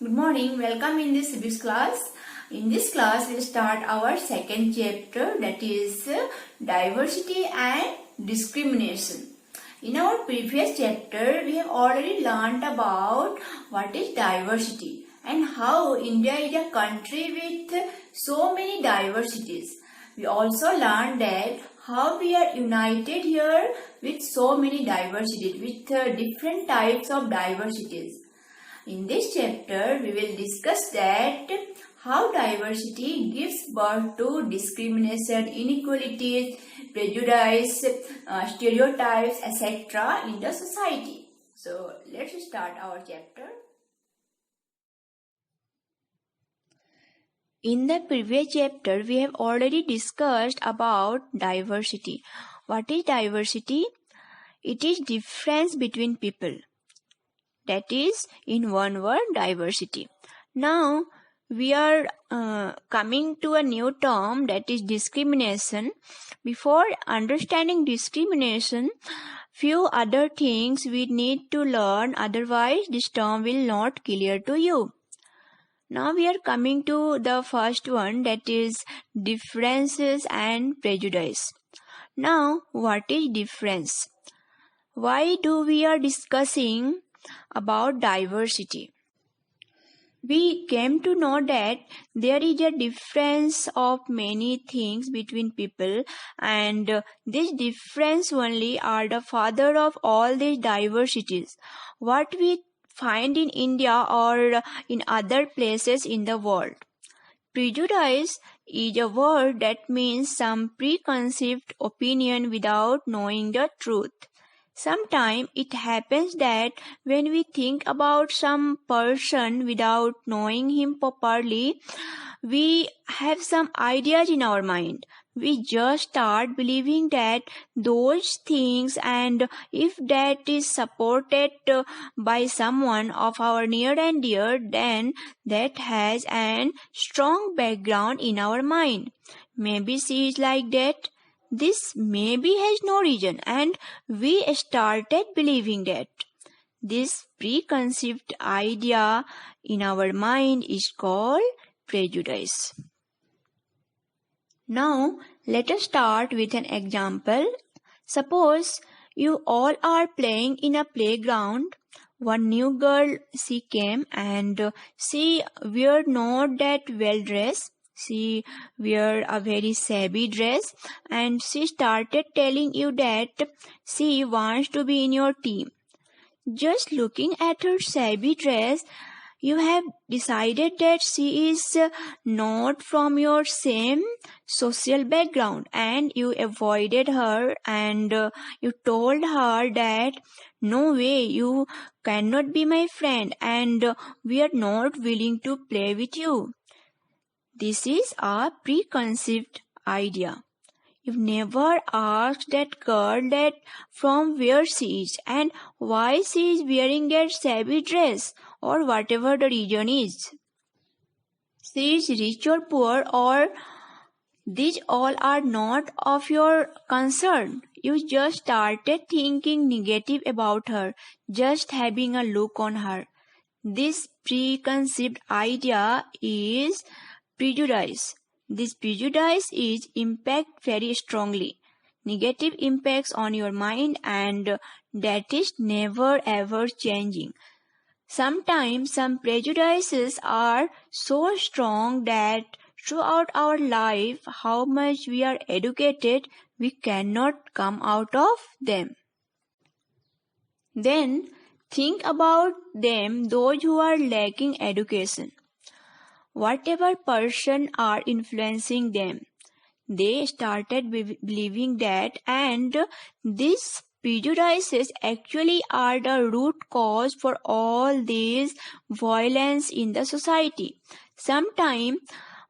Good morning. Welcome in this civics class. In this class, we'll start our second chapter, that is diversity and discrimination. In our previous chapter, we have already learned about what is diversity and how India is a country with so many diversities. We also learned that how we are united here with so many diversities, with different types of diversities. In this chapter, we will discuss that how diversity gives birth to discrimination, inequalities, prejudice, stereotypes, etc. in the society. So, let's start our chapter. In the previous chapter, we have already discussed about diversity. What is diversity? It is difference between people. That is, in one word, diversity. Now, we are coming to a new term, that is discrimination. Before understanding discrimination, few other things we need to learn, otherwise this term will not clear to you. Now we are coming to the first one, that is differences and prejudice. Now, what is difference? Why do we are discussing about diversity? We came to know that there is a difference of many things between people, and this difference only are the father of all these diversities. What we find in India or in other places in the world. Prejudice is a word that means some preconceived opinion without knowing the truth. Sometimes it happens that when we think about some person without knowing him properly, we have some ideas in our mind. We just start believing that those things, and if that is supported by someone of our near and dear, then that has an strong background in our mind. Maybe she is like that. This maybe has no reason, and we started believing that. This preconceived idea in our mind is called prejudice. Now, let us start with an example. Suppose you all are playing in a playground. One new girl, she came and she were not that well dressed. She wear a very shabby dress, and she started telling you that she wants to be in your team. Just looking at her shabby dress, you have decided that she is not from your same social background, and you avoided her, and you told her that no way, you cannot be my friend, and we are not willing to play with you. This is a preconceived idea. You've never asked that girl that from where she is and why she is wearing that shabby dress, or whatever the reason is. She is rich or poor, or these all are not of your concern. You just started thinking negative about her, just having a look on her. This preconceived idea is prejudice. This prejudice is impact very strongly. Negative impacts on your mind, and that is never ever changing. Sometimes some prejudices are so strong that throughout our life, how much we are educated, we cannot come out of them. Then think about them, those who are lacking education. Whatever person are influencing them, they started believing that, and these prejudices actually are the root cause for all this violence in the society. Sometimes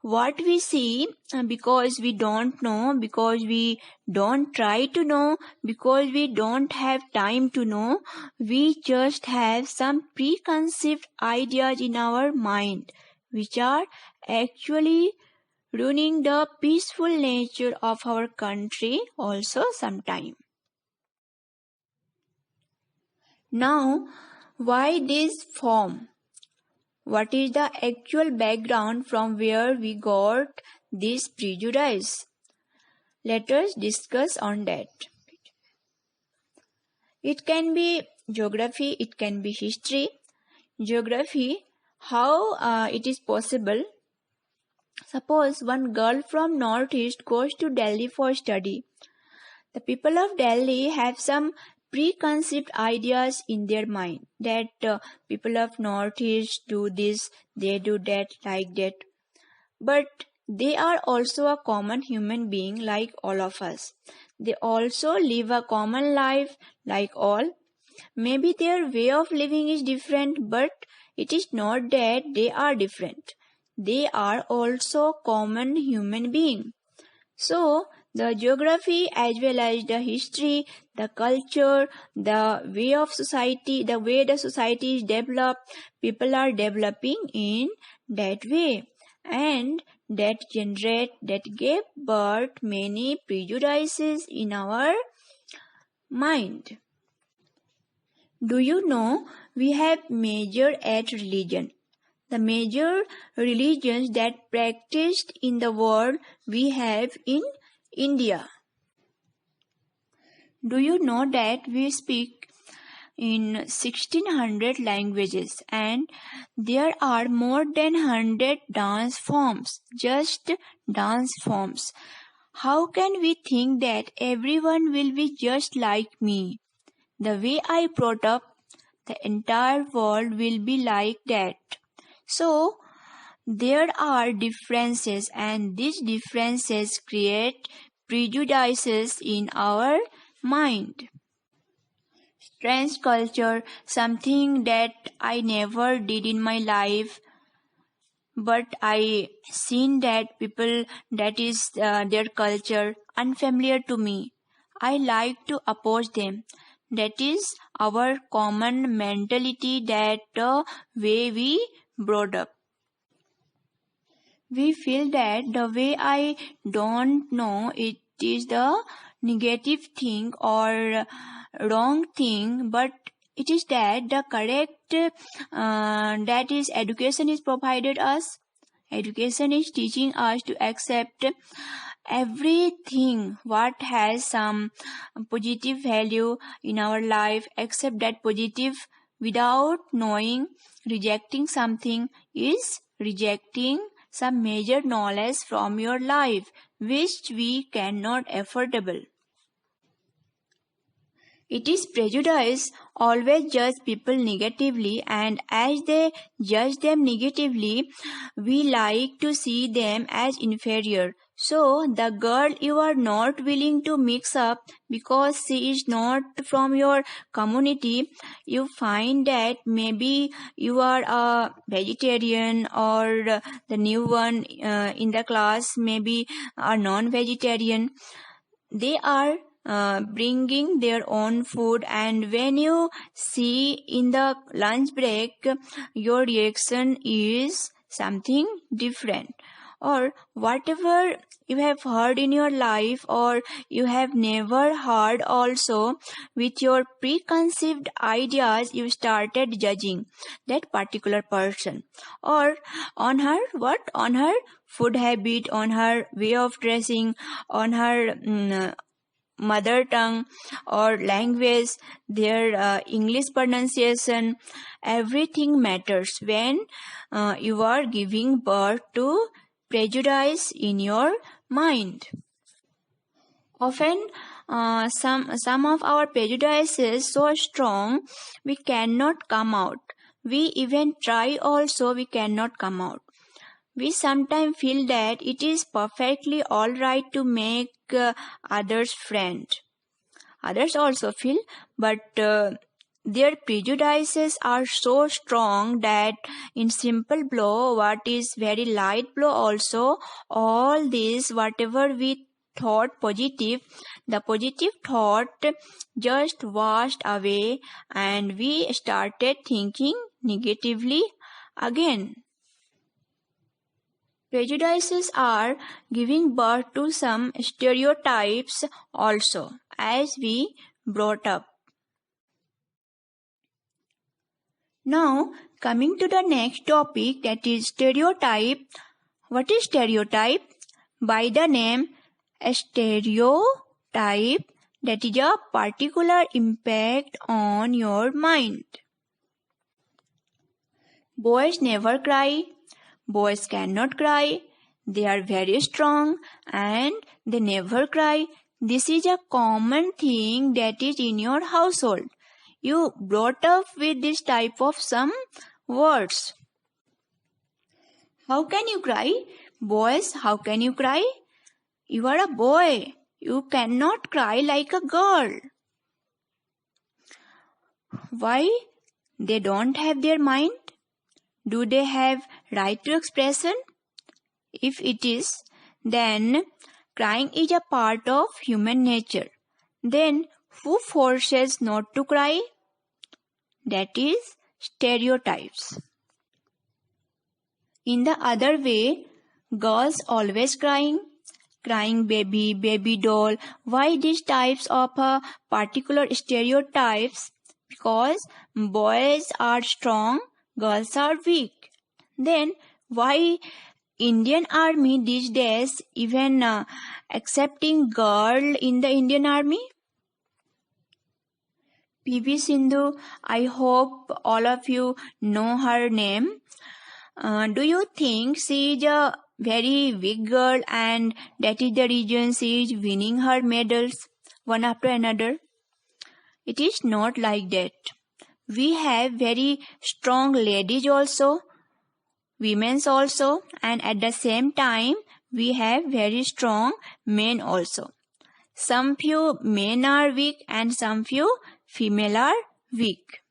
what we see, because we don't know, because we don't try to know, because we don't have time to know, we just have some preconceived ideas in our mind, which are actually ruining the peaceful nature of our country also sometime. Now, why this form? what is the actual background from where we got this prejudice? Let us discuss on that. It can be geography, it can be history. Geography, how it is possible? Suppose one girl from Northeast goes to Delhi for study. The people of Delhi have some preconceived ideas in their mind that people of Northeast do this, they do that, like that. But they are also a common human being like all of us. They also live a common life like all. Maybe their way of living is different, but it is not that they are different. They are also common human being. So, the geography as well as the history, the culture, the way of society, the way the society is developed, people are developing in that way. And that gave birth many prejudices in our mind. Do you know we have major 8 religion? The major religions that practiced in the world we have in India. Do you know that we speak in 1600 languages and there are more than 100 dance forms, just dance forms? How can we think that everyone will be just like me? The way I brought up, the entire world will be like that. So, there are differences and these differences create prejudices in our mind. Strange culture, something that I never did in my life, but I seen that people, that is their culture, unfamiliar to me. I like to oppose them. That is our common mentality, that way we brought up. We feel that the way I don't know it is the negative thing or wrong thing, but it is that the correct, that is education is provided us. Education is teaching us to accept everything what has some positive value in our life, accept that positive without knowing. Rejecting something is rejecting some major knowledge from your life which we cannot affordable. It is prejudice always judge people negatively, and as they judge them negatively, we like to see them as inferior. So, the girl you are not willing to mix up because she is not from your community, you find that maybe you are a vegetarian or the new one in the class maybe a non-vegetarian. They are bringing their own food, and when you see in the lunch break, your reaction is something different. Or whatever you have heard in your life or you have never heard also, with your preconceived ideas you started judging that particular person, or on her food habit, on her way of dressing, on her mother tongue or language, their English pronunciation. Everything matters when you are giving birth to prejudice in your mind. Often some of our prejudices so strong we cannot come out. We even try also, we cannot come out. We sometimes feel that it is perfectly alright to make others friend. Others also feel, but their prejudices are so strong that in simple blow, what is very light blow also, all this whatever we thought positive, the positive thought just washed away and we started thinking negatively again. Prejudices are giving birth to some stereotypes also as we brought up. Now, coming to the next topic, that is stereotype. What is stereotype? By the name, a stereotype, that is a particular impact on your mind. Boys never cry. Boys cannot cry. They are very strong and they never cry. This is a common thing that is in your household. You brought up with this type of some words. How can you cry? Boys, how can you cry? You are a boy. You cannot cry like a girl. Why? They don't have their mind? Do they have right to expression? If it is, then crying is a part of human nature. Then who forces not to cry? That is stereotypes. In the other way, girls always crying baby, baby doll. Why these types of particular stereotypes? Because boys are strong, girls are weak. Then why Indian Army these days even accepting girl in the Indian Army? PV Sindhu, I hope all of you know her name. Do you think she is a very weak girl and that is the reason she is winning her medals one after another? It is not like that. We have very strong ladies also, women also, and at the same time we have very strong men also. Some few men are weak and some few female are weak.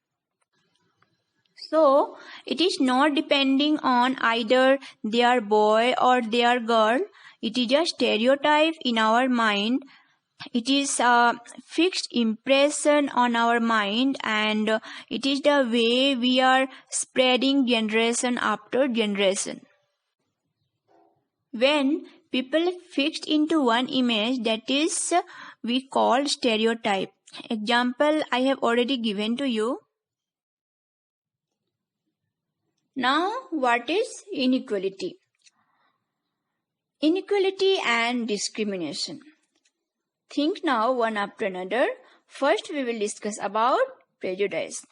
So, it is not depending on either they are boy or they are girl. It is a stereotype in our mind. It is a fixed impression on our mind and it is the way we are spreading generation after generation. When people fixed into one image, that is we call stereotype. Example I have already given to you. Now, what is inequality? Inequality and discrimination. Think now one after another. First, we will discuss about prejudice.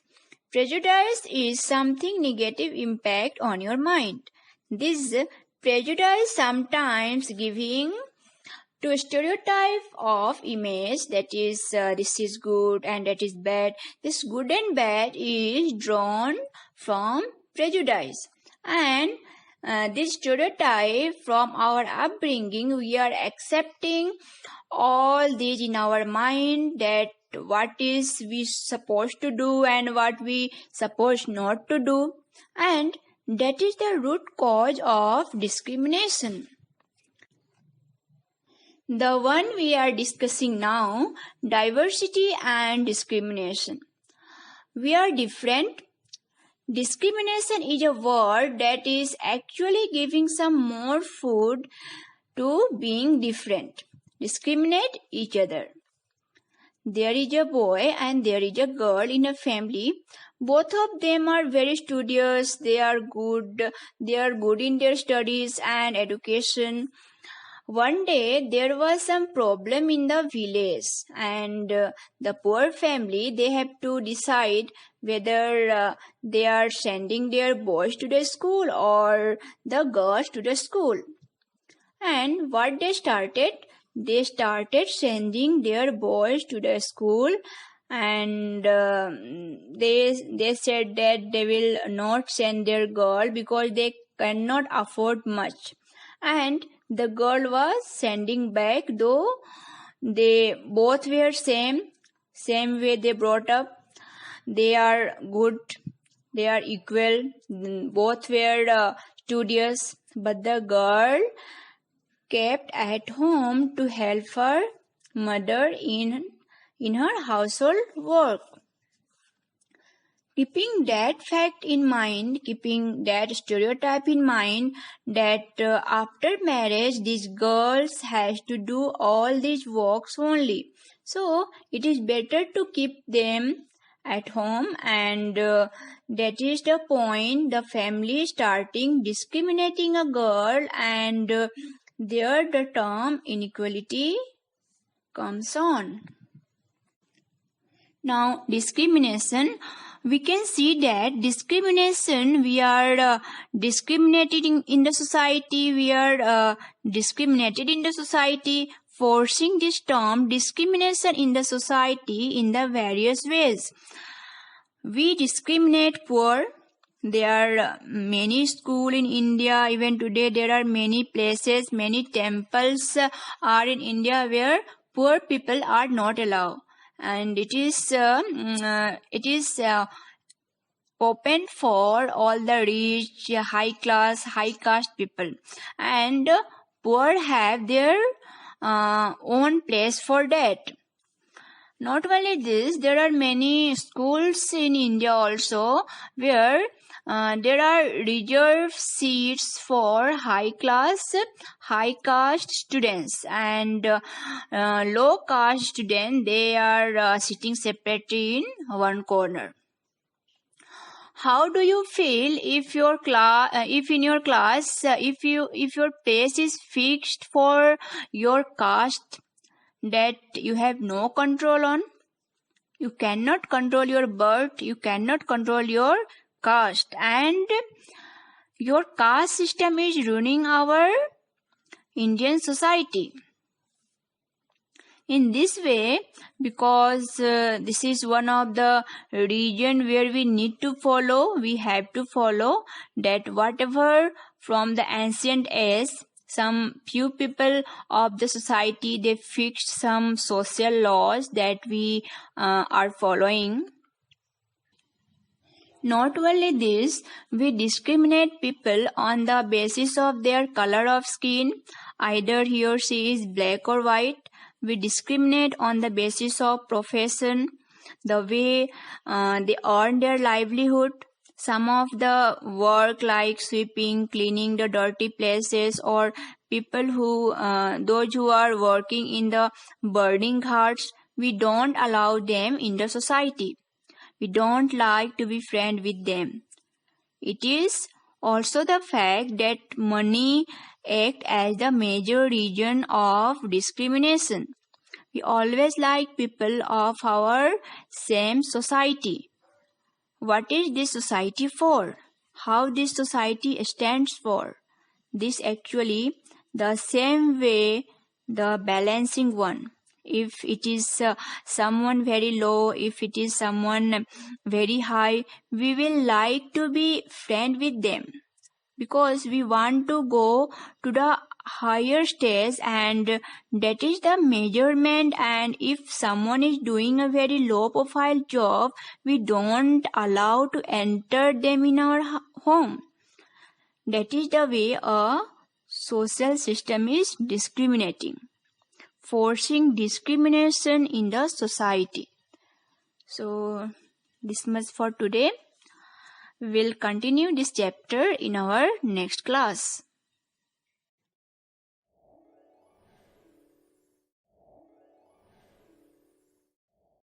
Prejudice is something negative impact on your mind. This prejudice sometimes giving to a stereotype of image, that is this is good and that is bad. This good and bad is drawn from prejudice, and this stereotype from our upbringing, we are accepting all these in our mind, that what is we supposed to do and what we supposed not to do, and that is the root cause of discrimination. The one we are discussing now, diversity and discrimination. We are different. Discrimination is a word that is actually giving some more food to being different. Discriminate each other. There is a boy and there is a girl in a family. Both of them are very studious. They are good in their studies and education. One day there was some problem in the village, and the poor family, they have to decide whether they are sending their boys to the school or the girls to the school. And what they started sending their boys to the school, and they said that they will not send their girl because they cannot afford much. And the girl was sending back, though they both were same way they brought up. They are good, they are equal, both were studious, but the girl kept at home to help her mother in her household work. Keeping that fact in mind, keeping that stereotype in mind, that after marriage these girls has to do all these works only. So it is better to keep them at home, and that is the point the family starting discriminating a girl, and there the term inequality comes on. Now, discrimination, we can see that discrimination, we are discriminating in the society, we are discriminated in the society, forcing this term discrimination in the society in the various ways. We discriminate poor. There are many schools in India. Even today there are many places, many temples are in India where poor people are not allowed. And it is open for all the rich, high class, high caste people. And poor have their own place for that. Not only this, there are many schools in India also where there are reserved seats for high caste students, and low caste students, they are sitting separately in one corner. How do you feel if your if your place is fixed for your caste that you have no control on? You cannot control your birth, you cannot control your caste, and your caste system is ruining our Indian society. In this way, because this is one of the region where we have to follow that whatever from the ancient age, some few people of the society, they fixed some social laws that we are following. Not only this, we discriminate people on the basis of their color of skin, either he or she is black or white. We discriminate on the basis of profession, the way they earn their livelihood. Some of the work like sweeping, cleaning the dirty places, or people those who are working in the burning ghats, we don't allow them in the society. We don't like to be friends with them. It is also the fact that money acts as the major reason of discrimination. We always like people of our same society. What is this society for? How this society stands for? This actually the same way, the balancing one. If it is someone very low, if it is someone very high, we will like to be friend with them, because we want to go to the higher stage, and that is the measurement. And if someone is doing a very low profile job, we don't allow to enter them in our home. That is the way a social system is discriminating, forcing discrimination in the society. So this much for today. We will continue this chapter in our next class.